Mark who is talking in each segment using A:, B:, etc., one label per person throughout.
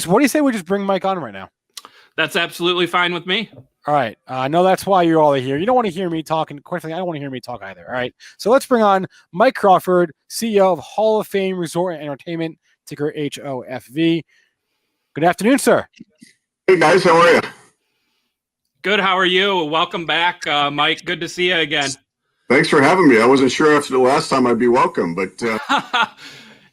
A: Chris, what do you say we just bring Mike on right now?
B: That's absolutely fine with me.
A: All right. I know that's why you're all here. You don't want to hear me talking. Quite frankly, I don't want to hear me talk either. All right. So let's bring on Mike Crawford, CEO of Hall of Fame Resort and Entertainment, ticker HOFV. Good afternoon, sir.
C: Hey, guys. How are you?
B: Good. How are you? Welcome back, Mike. Good to see you again.
C: Thanks for having me. I wasn't sure after the last time I'd be welcome, but...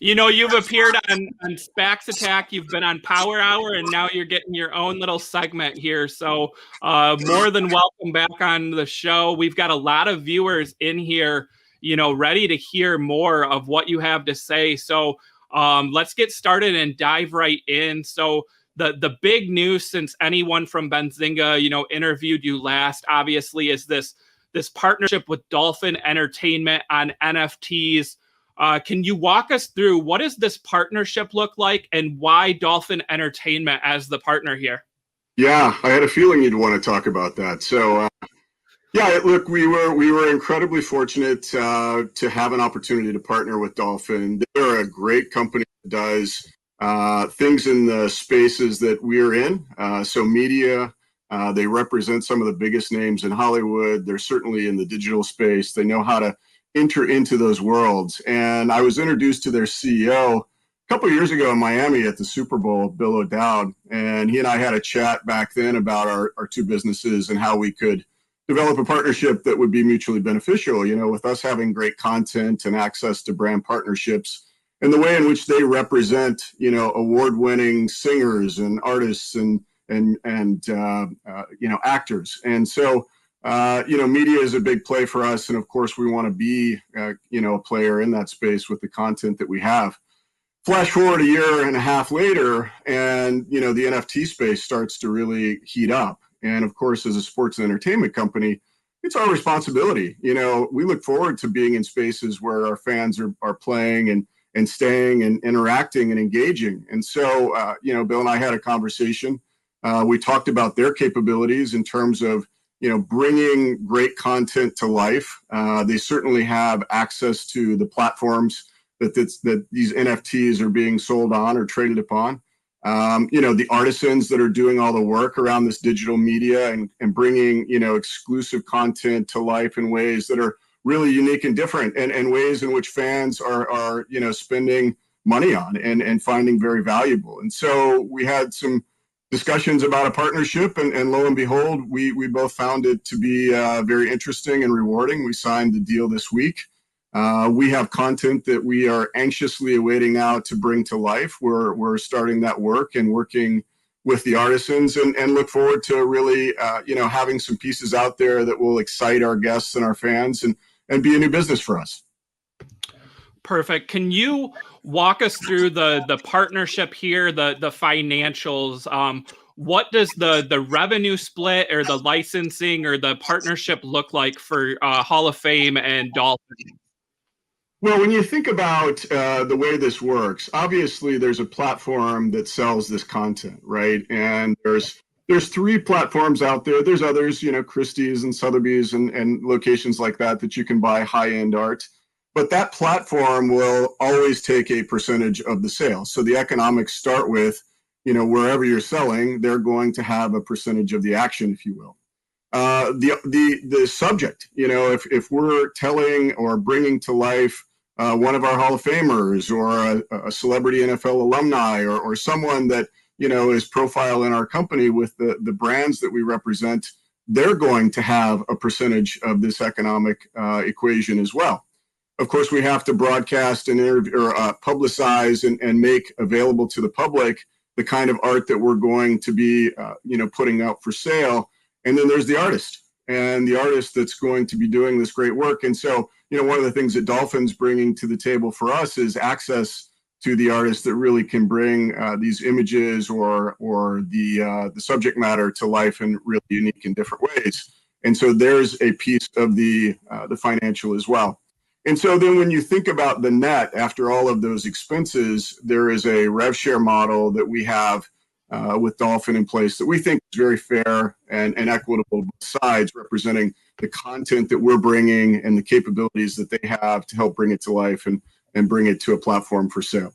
B: You know, you've appeared on SPACs Attack, you've been on Power Hour, and now you're getting your own little segment here. So more than welcome back on the show. We've got a lot of viewers in here, you know, ready to hear more of what you have to say. So let's get started and dive right in. So the big news since anyone from Benzinga, you know, interviewed you last, obviously, is this partnership with Dolphin Entertainment on NFTs. Can you walk us through what does this partnership look like and why Dolphin Entertainment as the partner here?
C: Yeah, I had a feeling you'd want to talk about that. So, yeah, look, we were incredibly fortunate to have an opportunity to partner with Dolphin. They're a great company that does things in the spaces that we're in. So media, they represent some of the biggest names in Hollywood. They're certainly in the digital space. They know how to enter into those worlds. And I was introduced to their CEO a couple of years ago in Miami at the Super Bowl, Bill O'Dowd, and he and I had a chat back then about our two businesses and how we could develop a partnership that would be mutually beneficial, you know, with us having great content and access to brand partnerships and the way in which they represent, you know, award-winning singers and artists and you know, actors. And so you know, media is a big play for us. And of course, we want to be, you know, a player in that space with the content that we have. Flash forward a year and a half later, and, you know, the NFT space starts to really heat up. And of course, as a sports and entertainment company, it's our responsibility. You know, we look forward to being in spaces where our fans are playing and staying and interacting and engaging. And so, you know, Bill and I had a conversation. We talked about their capabilities in terms of, you know, bringing great content to life. They certainly have access to the platforms that these NFTs are being sold on or traded upon. You know, the artisans that are doing all the work around this digital media and bringing, you know, exclusive content to life in ways that are really unique and different, and ways in which fans are you know, spending money on and finding very valuable. And so we had some discussions about a partnership, and lo and behold, we both found it to be very interesting and rewarding. We signed the deal this week. We have content that we are anxiously awaiting now to bring to life. We're starting that work and working with the artisans and look forward to really you know, having some pieces out there that will excite our guests and our fans and be a new business for us.
B: Perfect. Can you walk us through the partnership here, the financials? What does the revenue split or the licensing or the partnership look like for Hall of Fame and Dolphin?
C: Well, when you think about the way this works, obviously there's a platform that sells this content, right? And there's three platforms out there. There's others, you know, Christie's and Sotheby's and locations like that you can buy high-end art. But that platform will always take a percentage of the sale. So the economics start with, you know, wherever you're selling, they're going to have a percentage of the action, if you will. The subject, you know, if we're telling or bringing to life one of our Hall of Famers or a celebrity NFL alumni or someone that, you know, is profile in our company with the brands that we represent, they're going to have a percentage of this economic equation as well. Of course, we have to broadcast and publicize and make available to the public the kind of art that we're going to be, you know, putting out for sale. And then there's the artist and the artist that's going to be doing this great work. And so, you know, one of the things that Dolphin's bringing to the table for us is access to the artists that really can bring these images or the subject matter to life in really unique and different ways. And so there's a piece of the financial as well. And so then when you think about the net after all of those expenses, there is a rev share model that we have with Dolphin in place that we think is very fair and equitable, both sides representing the content that we're bringing and the capabilities that they have to help bring it to life and bring it to a platform for sale.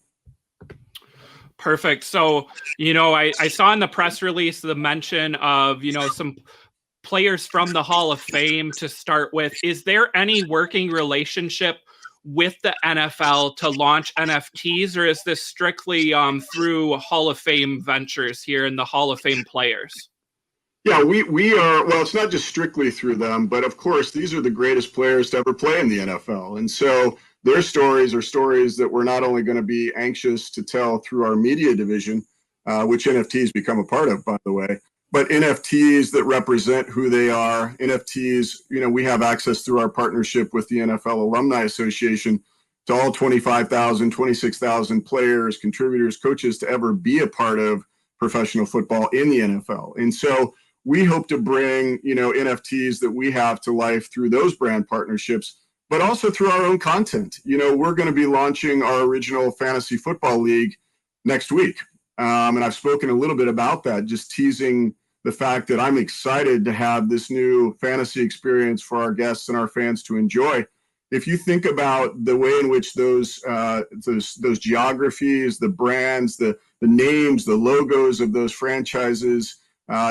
B: Perfect. So, I saw in the press release the mention of, some players from the Hall of Fame to start with. Is there any working relationship with the NFL to launch NFTs, or is this strictly through Hall of Fame ventures here and the Hall of Fame players?
C: Yeah, we are, well, it's not just strictly through them, but of course, these are the greatest players to ever play in the NFL. And so their stories are stories that we're not only going to be anxious to tell through our media division, which NFTs become a part of, by the way, but NFTs that represent who they are. NFTs, we have access through our partnership with the NFL Alumni Association to all 25,000, 26,000 players, contributors, coaches to ever be a part of professional football in the NFL. And so we hope to bring, NFTs that we have to life through those brand partnerships, but also through our own content. We're going to be launching our original fantasy football league next week. And I've spoken a little bit about that, just teasing the fact that I'm excited to have this new fantasy experience for our guests and our fans to enjoy. If you think about the way in which those geographies, the brands, the names, the logos of those franchises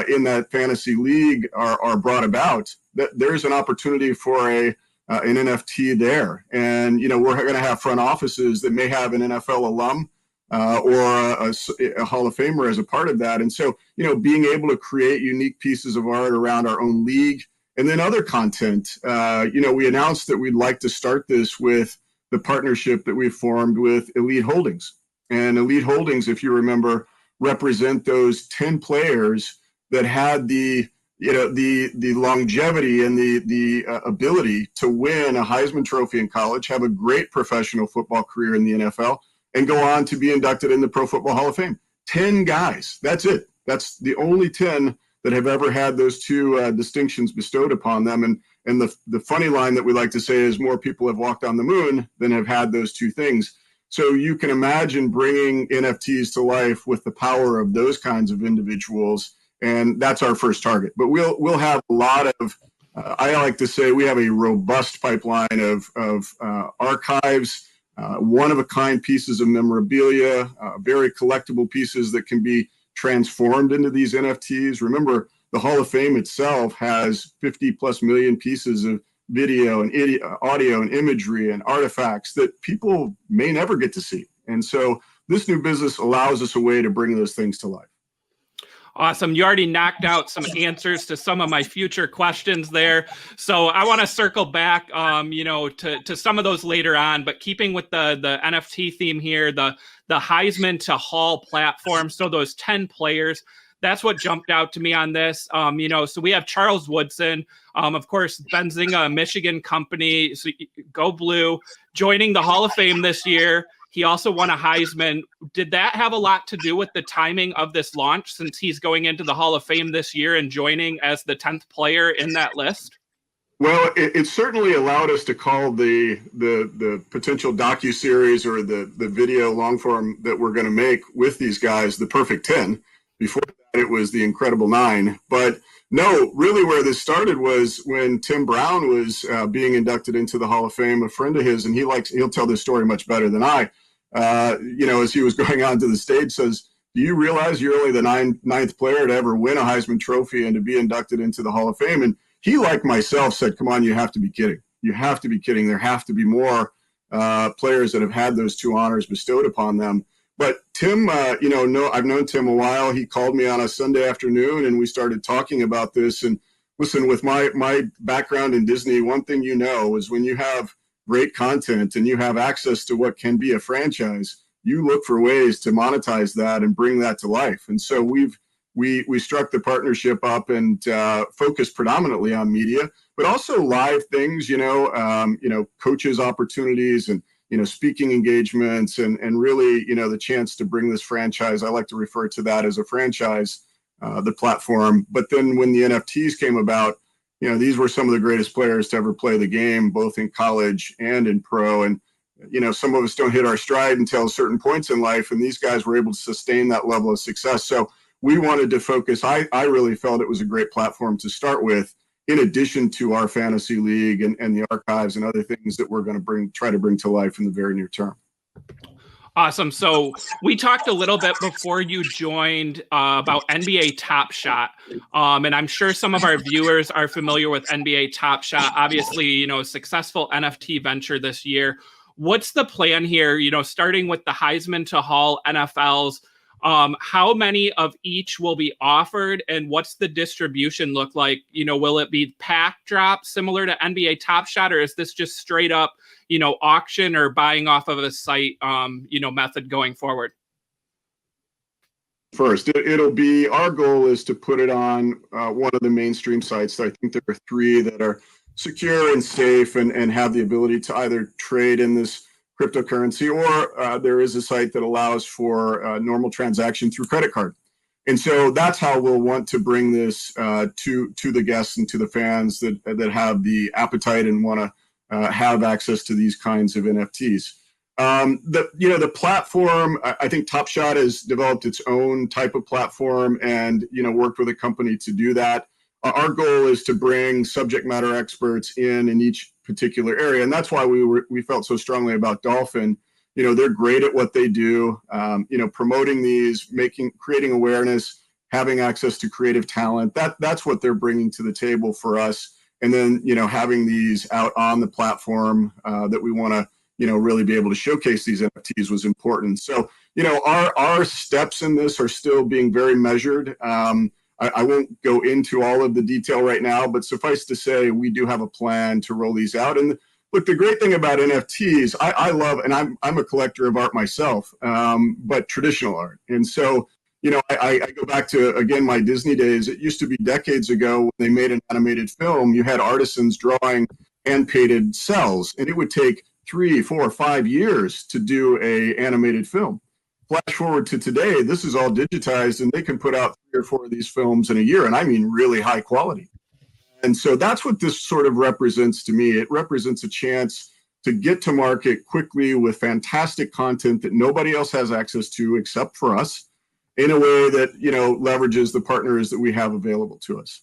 C: in that fantasy league are brought about, that there's an opportunity for an NFT there. And, we're going to have front offices that may have an NFL alum or a Hall of Famer as a part of that. And so, being able to create unique pieces of art around our own league and then other content, we announced that we'd like to start this with the partnership that we've formed with Elite Holdings. And Elite Holdings, if you remember, represent those 10 players that had the longevity and the ability to win a Heisman Trophy in college, have a great professional football career in the NFL, and go on to be inducted in the Pro Football Hall of Fame. 10 guys. That's it. That's the only 10 that have ever had those two distinctions bestowed upon them. And the funny line that we like to say is more people have walked on the moon than have had those two things. So you can imagine bringing NFTs to life with the power of those kinds of individuals. And that's our first target. But we'll have a lot of, I like to say, we have a robust pipeline of archives, one-of-a-kind pieces of memorabilia, very collectible pieces that can be transformed into these NFTs. Remember, the Hall of Fame itself has 50+ million pieces of video and audio and imagery and artifacts that people may never get to see. And so this new business allows us a way to bring those things to life.
B: Awesome. You already knocked out some answers to some of my future questions there. So I want to circle back, to some of those later on, but keeping with the NFT theme here, the Heisman to Hall platform. So those 10 players, that's what jumped out to me on this. So we have Charles Woodson, of course, Benzinga, a Michigan company, so go blue, joining the Hall of Fame this year. He also won a Heisman. Did that have a lot to do with the timing of this launch, since he's going into the Hall of Fame this year and joining as the 10th player in that list?
C: Well, it certainly allowed us to call the potential docuseries or the video long form that we're going to make with these guys the Perfect 10. Before that, it was the Incredible 9. But no, really where this started was when Tim Brown was being inducted into the Hall of Fame. A friend of his, and he'll tell this story much better than I, as he was going on to the stage, says, "Do you realize you're only the ninth player to ever win a Heisman Trophy and to be inducted into the Hall of Fame?" And he, like myself, said, "Come on, you have to be kidding. You have to be kidding. There have to be more players that have had those two honors bestowed upon them." But Tim, I've known Tim a while. He called me on a Sunday afternoon, and we started talking about this. And listen, with my background in Disney, one thing is when you have great content and you have access to what can be a franchise, you look for ways to monetize that and bring that to life. And so we struck the partnership up and focused predominantly on media, but also live things, coaches opportunities and, speaking engagements and really, the chance to bring this franchise. I like to refer to that as a franchise, the platform. But then when the NFTs came about, these were some of the greatest players to ever play the game, both in college and in pro. And, some of us don't hit our stride until certain points in life. And these guys were able to sustain that level of success. So we wanted to focus. I really felt it was a great platform to start with, in addition to our fantasy league and the archives and other things that we're going to try to bring to life in the very near term.
B: Awesome. So we talked a little bit before you joined about NBA Top Shot. And I'm sure some of our viewers are familiar with NBA Top Shot. Obviously, a successful NFT venture this year. What's the plan here? Starting with the Heisman to Hall NFLs, how many of each will be offered, and what's the distribution look like? Will it be pack drop similar to NBA Top Shot, or is this just straight up, auction or buying off of a site, method going forward?
C: First, it'll be, our goal is to put it on one of the mainstream sites. I think there are 3 that are secure and safe and have the ability to either trade in this cryptocurrency, or there is a site that allows for normal transaction through credit card. And so that's how we'll want to bring this to the guests and to the fans that have the appetite and want to have access to these kinds of NFTs. The platform, I think Top Shot has developed its own type of platform and, worked with a company to do that. Our goal is to bring subject matter experts in each particular area. And that's why we felt so strongly about Dolphin. They're great at what they do, promoting these, creating awareness, having access to creative talent. That's what they're bringing to the table for us. And then, having these out on the platform that we want to, really be able to showcase these NFTs was important. So, our steps in this are still being very measured. I won't go into all of the detail right now, but suffice to say, we do have a plan to roll these out. And look, the great thing about NFTs, I love, and I'm a collector of art myself, but traditional art. And so, I go back to, again, my Disney days. It used to be decades ago when they made an animated film, you had artisans drawing hand-painted cells, and it would take 3, 4, 5 years to do a animated film. Flash forward to today, this is all digitized, and they can put out 3 or 4 of these films in a year, and I mean really high quality. And so that's what this sort of represents to me. It represents a chance to get to market quickly with fantastic content that nobody else has access to except for us, in a way that, leverages the partners that we have available to us.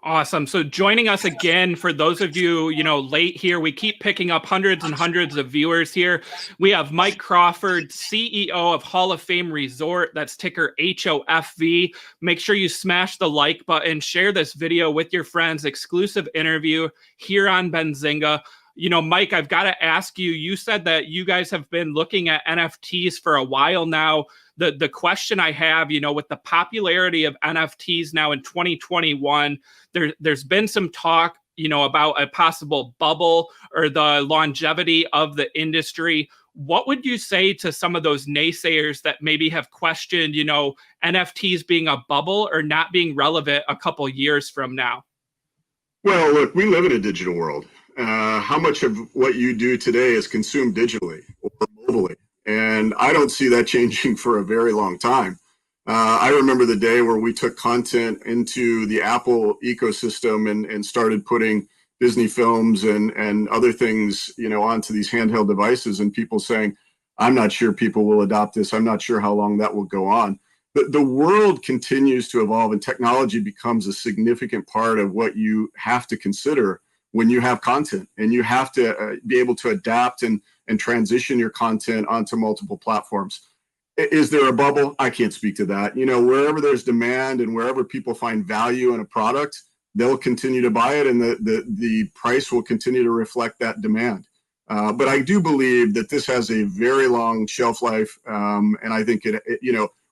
B: Awesome. So joining us again, for those of you, late here, we keep picking up hundreds and hundreds of viewers here. We have Mike Crawford, CEO of Hall of Fame Resort. That's ticker HOFV. Make sure you smash the like button, share this video with your friends, exclusive interview here on Benzinga. Mike, I've got to ask you, you said that you guys have been looking at NFTs for a while now. The question I have, with the popularity of NFTs now in 2021, there's been some talk, about a possible bubble or the longevity of the industry. What would you say to some of those naysayers that maybe have questioned, NFTs being a bubble or not being relevant a couple years from now?
C: Well, look, we live in a digital world. How much of what you do today is consumed digitally or mobily? And I don't see that changing for a very long time. I remember the day where we took content into the Apple ecosystem and started putting Disney films and other things, onto these handheld devices, and people saying, I'm not sure people will adopt this. I'm not sure how long that will go on. But the world continues to evolve, and technology becomes a significant part of what you have to consider when you have content, and you have to be able to adapt and transition your content onto multiple platforms. Is there a bubble? I can't speak to that. Wherever there's demand and wherever people find value in a product, they'll continue to buy it, and the price will continue to reflect that demand. But I do believe that this has a very long shelf life, and I think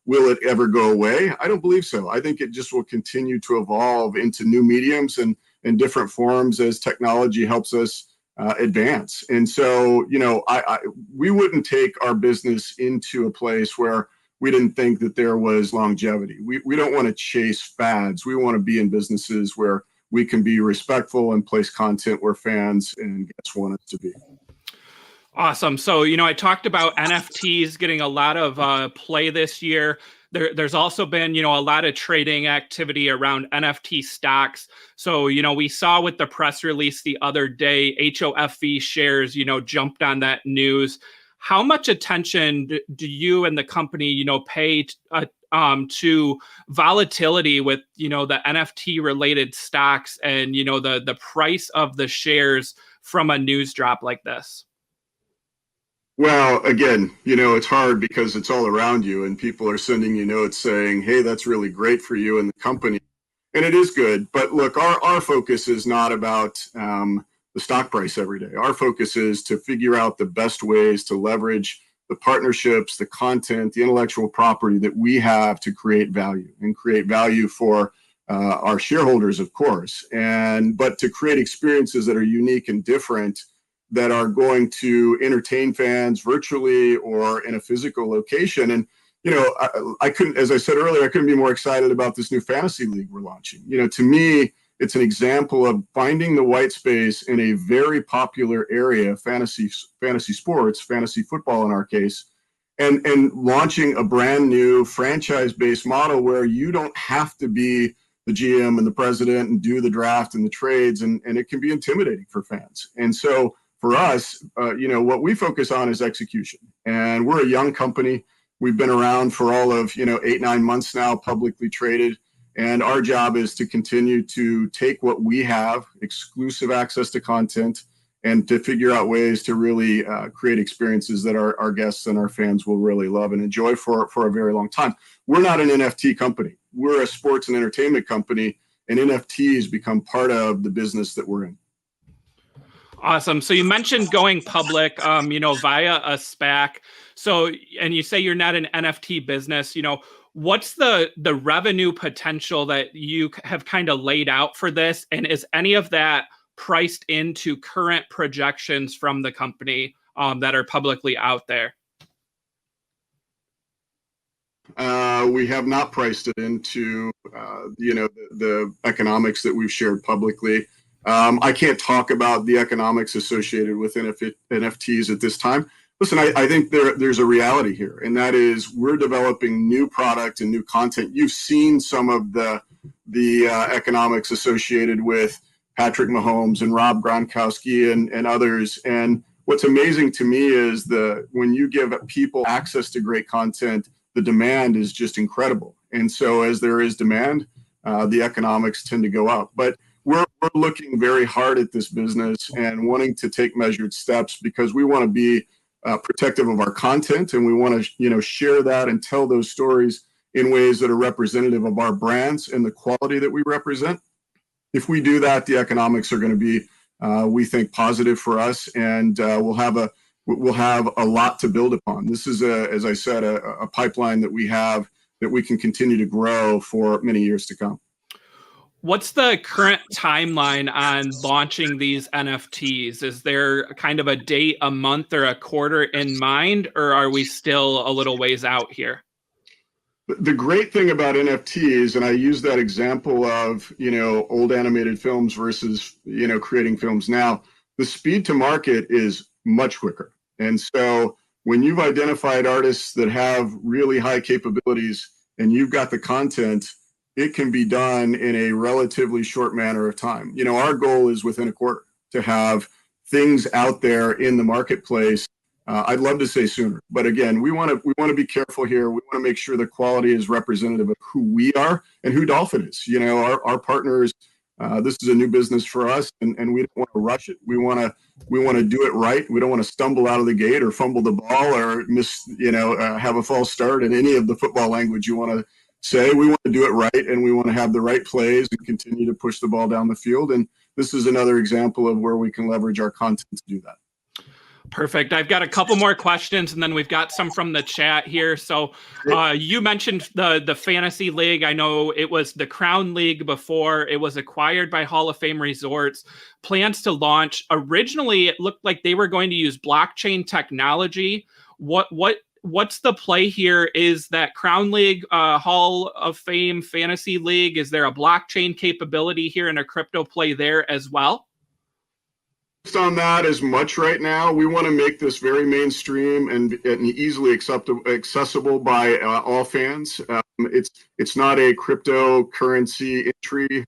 C: will it ever go away? I don't believe so. I think it just will continue to evolve into new mediums and different forms as technology helps us advance. And so, we wouldn't take our business into a place where we didn't think that there was longevity. We don't want to chase fads. We want to be in businesses where we can be respectful and place content where fans and guests want us to be.
B: Awesome. So, I talked about NFTs getting a lot of play this year. There's also been, a lot of trading activity around NFT stocks. So, we saw with the press release the other day, HOFV shares, jumped on that news. How much attention do you and the company, pay to volatility with, the NFT related stocks and, the price of the shares from a news drop like this?
C: Well, again, it's hard because it's all around you and people are sending you notes saying, hey, that's really great for you and the company. And it is good. But look, our focus is not about the stock price every day. Our focus is to figure out the best ways to leverage the partnerships, the content, the intellectual property that we have to create value and create value for our shareholders, of course, but to create experiences that are unique and different, that are going to entertain fans virtually or in a physical location. And I couldn't, as I said earlier, I couldn't be more excited about this new fantasy league we're launching. To me, it's an example of finding the white space in a very popular area, fantasy sports, fantasy football in our case, and launching a brand new franchise-based model where you don't have to be the GM and the president and do the draft and the trades, and it can be intimidating for fans. And so for us, what we focus on is execution. And we're a young company. We've been around for all of 8-9 months now, publicly traded. And our job is to continue to take what we have, exclusive access to content, and to figure out ways to really create experiences that our guests and our fans will really love and enjoy for a very long time. We're not an NFT company. We're a sports and entertainment company, and NFTs become part of the business that we're in.
B: Awesome. So you mentioned going public, via a SPAC. So, and you say you're not an NFT business, what's the revenue potential that you have kind of laid out for this? And is any of that priced into current projections from the company that are publicly out there?
C: We have not priced it into, the economics that we've shared publicly. I can't talk about the economics associated with NFTs at this time. Listen, I think there's a reality here, and that is we're developing new product and new content. You've seen some of the economics associated with Patrick Mahomes and Rob Gronkowski and others. And what's amazing to me is when you give people access to great content, the demand is just incredible. And so as there is demand, the economics tend to go up. But we're looking very hard at this business and wanting to take measured steps because we want to be protective of our content, and we want to share that and tell those stories in ways that are representative of our brands and the quality that we represent. If we do that, the economics are going to be, we think, positive for us, and we'll have a lot to build upon. This is, as I said, a pipeline that we have that we can continue to grow for many years to come.
B: What's the current timeline on launching these NFTs? Is there kind of a date, a month, or a quarter in mind, or are we still a little ways out here?
C: The great thing about NFTs, and I use that example of, old animated films versus, creating films now, the speed to market is much quicker. And so when you've identified artists that have really high capabilities and you've got the content, it can be done in a relatively short manner of time. Our goal is within a quarter to have things out there in the marketplace. I'd love to say sooner, but again, we want to be careful here. We want to make sure the quality is representative of who we are and who Dolphin is. Our partners. This is a new business for us, and we don't want to rush it. We want to do it right. We don't want to stumble out of the gate or fumble the ball or have a false start in any of the football language you want to say. We want to do it right, and we want to have the right plays and continue to push the ball down the field. And this is another example of where we can leverage our content to do that.
B: Perfect. I've got a couple more questions, and then we've got some from the chat here. So you mentioned the Fantasy League. I know it was the Crown League before. It was acquired by Hall of Fame Resorts. Plans to launch. Originally, it looked like they were going to use blockchain technology. What's the play here? Is that Crown League, Hall of Fame Fantasy League, is there a blockchain capability here and a crypto play there as well?
C: On that as much right now. We want to make this very mainstream and easily accessible by all fans. It's not a cryptocurrency entry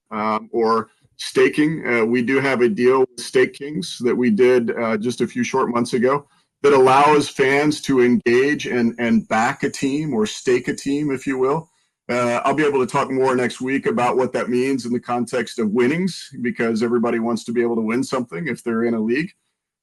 C: or staking. We do have a deal with Stake Kings that we did just a few short months ago that allows fans to engage and back a team or stake a team, if you will. I'll be able to talk more next week about what that means in the context of winnings, because everybody wants to be able to win something if they're in a league.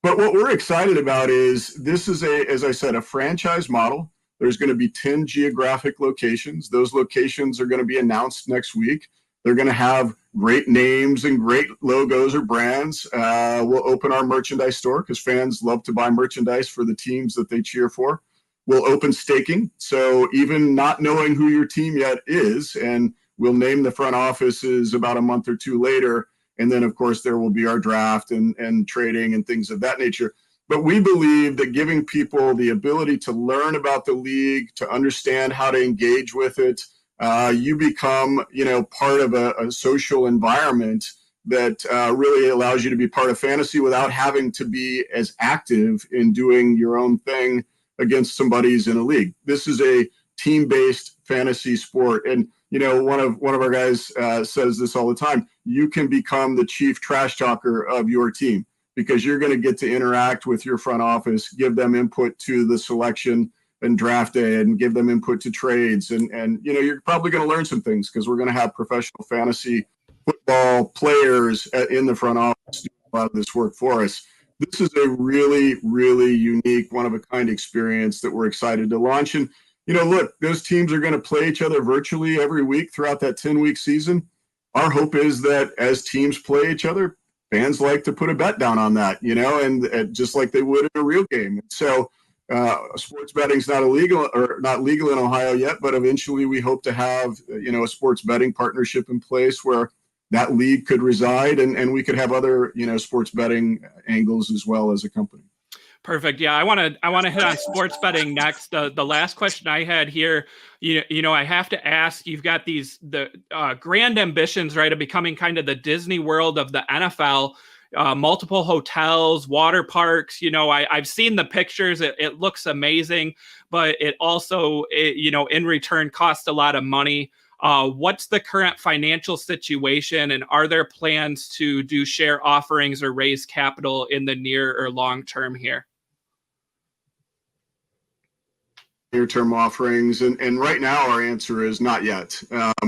C: But what we're excited about is this is as I said, a franchise model. There's going to be 10 geographic locations. Those locations are going to be announced next week. They're going to have great names and great logos or brands. We'll open our merchandise store because fans love to buy merchandise for the teams that they cheer for. We'll open staking. So even not knowing who your team yet is, and we'll name the front offices about a month or two later. And then, of course, there will be our draft and trading and things of that nature. But we believe that giving people the ability to learn about the league, to understand how to engage with it, you become, part of a social environment that really allows you to be part of fantasy without having to be as active in doing your own thing against somebody's in a league. This is a team-based fantasy sport. And, one of our guys says this all the time, you can become the chief trash talker of your team because you're going to get to interact with your front office, give them input to the selection and draft day and give them input to trades. And you're probably going to learn some things because we're going to have professional fantasy football players in the front office doing a lot of this work for us. This is a really, really unique, one-of-a-kind experience that we're excited to launch. And, look, those teams are going to play each other virtually every week throughout that 10-week season. Our hope is that as teams play each other, fans like to put a bet down on that, and just like they would in a real game. So sports betting is not legal in Ohio yet, but eventually we hope to have, a sports betting partnership in place where that league could reside and we could have other, sports betting angles as well as a company.
B: Perfect. Yeah, I want to hit on sports betting next. The last question I had here, I have to ask. You've got the grand ambitions, right, of becoming kind of the Disney World of the NFL. Multiple hotels, water parks. I've seen the pictures. It looks amazing, but it also, in return, costs a lot of money. What's the current financial situation, and are there plans to do share offerings or raise capital in the near or long term here?
C: Near-term offerings, and right now our answer is not yet.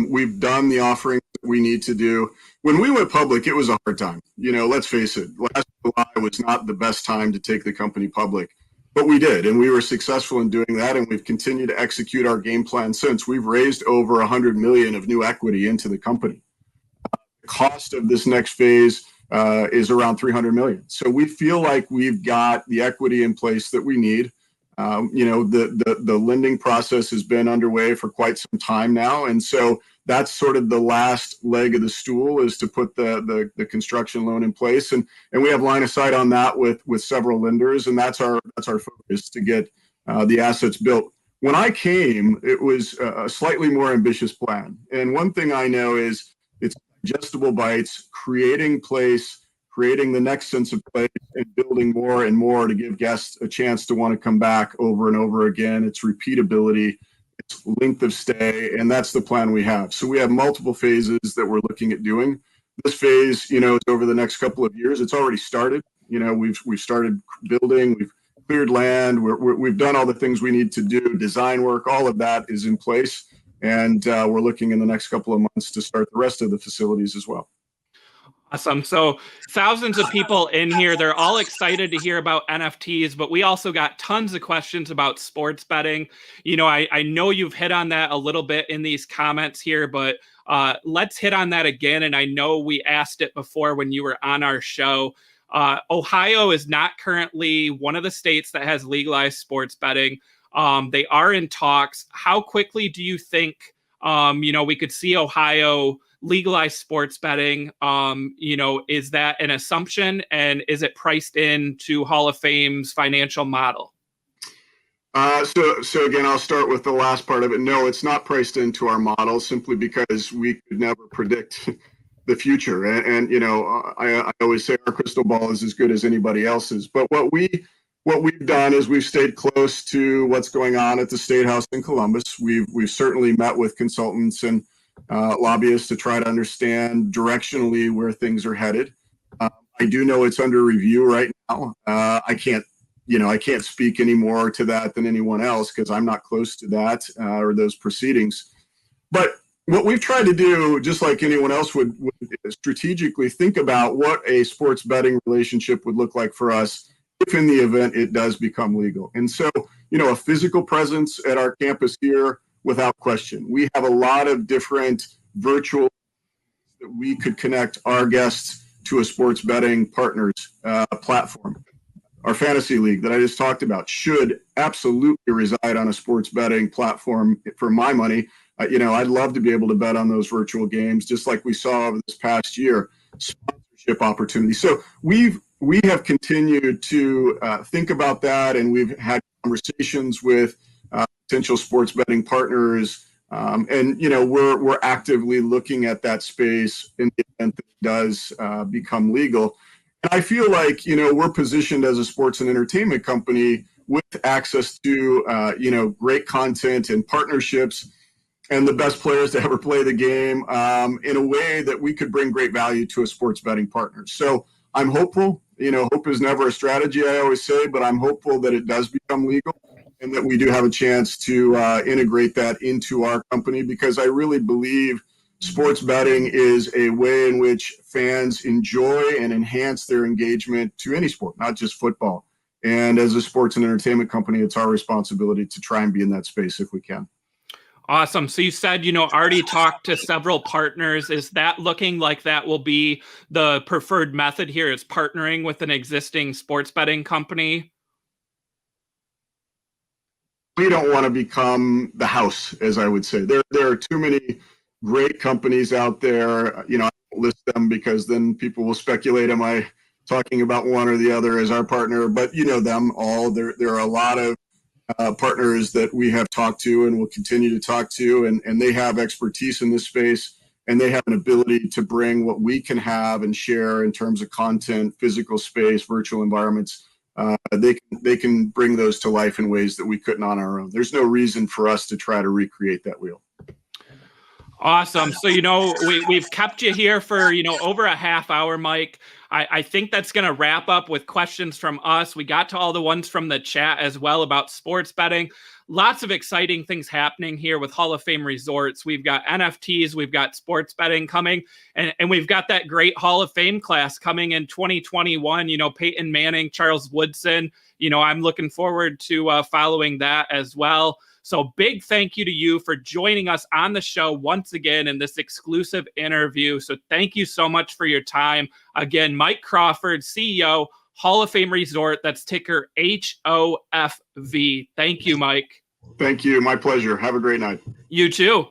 C: We've done the offerings that we need to do. When we went public, it was a hard time. Let's face it, last July was not the best time to take the company public, but we did, and we were successful in doing that, and we've continued to execute our game plan since. We've raised over $100 million of new equity into the company. The cost of this next phase is around $300 million. So we feel like we've got the equity in place that we need. The lending process has been underway for quite some time now. And so that's sort of the last leg of the stool, is to put the construction loan in place. And we have line of sight on that with several lenders. And that's our focus, to get the assets built. When I came, it was a slightly more ambitious plan. And one thing I know is it's digestible bites, creating the next sense of place, and building more and more to give guests a chance to want to come back over and over again. It's repeatability, it's length of stay, and that's the plan we have. So we have multiple phases that we're looking at doing. This phase, is over the next couple of years. It's already started. We've started building, we've cleared land, we've done all the things we need to do, design work, all of that is in place. And we're looking in the next couple of months to start the rest of the facilities as well.
B: Awesome. So thousands of people in here, they're all excited to hear about NFTs, but we also got tons of questions about sports betting. I know you've hit on that a little bit in these comments here, but let's hit on that again. And I know we asked it before when you were on our show. Ohio is not currently one of the states that has legalized sports betting. They are in talks. How quickly do you think, we could see Ohio legalize sports betting? Is that an assumption, and is it priced into Hall of Fame's financial model?
C: So again, I'll start with the last part of it. No, it's not priced into our model, simply because we could never predict the future. And I always say our crystal ball is as good as anybody else's. But what we've done is we've stayed close to what's going on at the State House in Columbus. We've certainly met with consultants and lobbyists to try to understand directionally where things are headed. I do know it's under review right now. I can't speak any more to that than anyone else because I'm not close to that or those proceedings. But what we've tried to do, just like anyone else would strategically think about what a sports betting relationship would look like for us if in the event it does become legal. And so, a physical presence at our campus here, without question. We have a lot of different virtual that we could connect our guests to a sports betting partners platform. Our fantasy league that I just talked about should absolutely reside on a sports betting platform for my money. I'd love to be able to bet on those virtual games, just like we saw over this past year, sponsorship opportunities. So we have continued to think about that, and we've had conversations with potential sports betting partners. And we're actively looking at that space in the event that it does become legal. And I feel like we're positioned as a sports and entertainment company with access to great content and partnerships and the best players to ever play the game in a way that we could bring great value to a sports betting partner. So I'm hopeful. Hope is never a strategy, I always say, but I'm hopeful that it does become legal and that we do have a chance to integrate that into our company, because I really believe sports betting is a way in which fans enjoy and enhance their engagement to any sport, not just football. And as a sports and entertainment company, it's our responsibility to try and be in that space if we can.
B: Awesome. So you said, already talked to several partners. Is that looking like that will be the preferred method here, is partnering with an existing sports betting company?
C: We don't want to become the house, as I would say. There are too many great companies out there. I don't list them because then people will speculate, am I talking about one or the other as our partner? But them all. There are a lot of partners that we have talked to and will continue to talk to, and they have expertise in this space, and they have an ability to bring what we can have and share in terms of content, physical space, virtual environments. They can bring those to life in ways that we couldn't on our own. There's no reason for us to try to recreate that wheel.
B: Awesome. So, we've kept you here for, over a half hour, Mike. I think that's going to wrap up with questions from us. We got to all the ones from the chat as well about sports betting. Lots of exciting things happening here with Hall of Fame Resorts. We've got NFTs, we've got sports betting coming, and we've got that great Hall of Fame class coming in 2021. Peyton Manning, Charles Woodson. I'm looking forward to following that as well. So big thank you to you for joining us on the show once again in this exclusive interview. So thank you so much for your time. Again, Mike Crawford, CEO, Hall of Fame Resort. That's ticker HOFV. Thank you, Mike.
C: Thank you. My pleasure. Have a great night.
B: You too.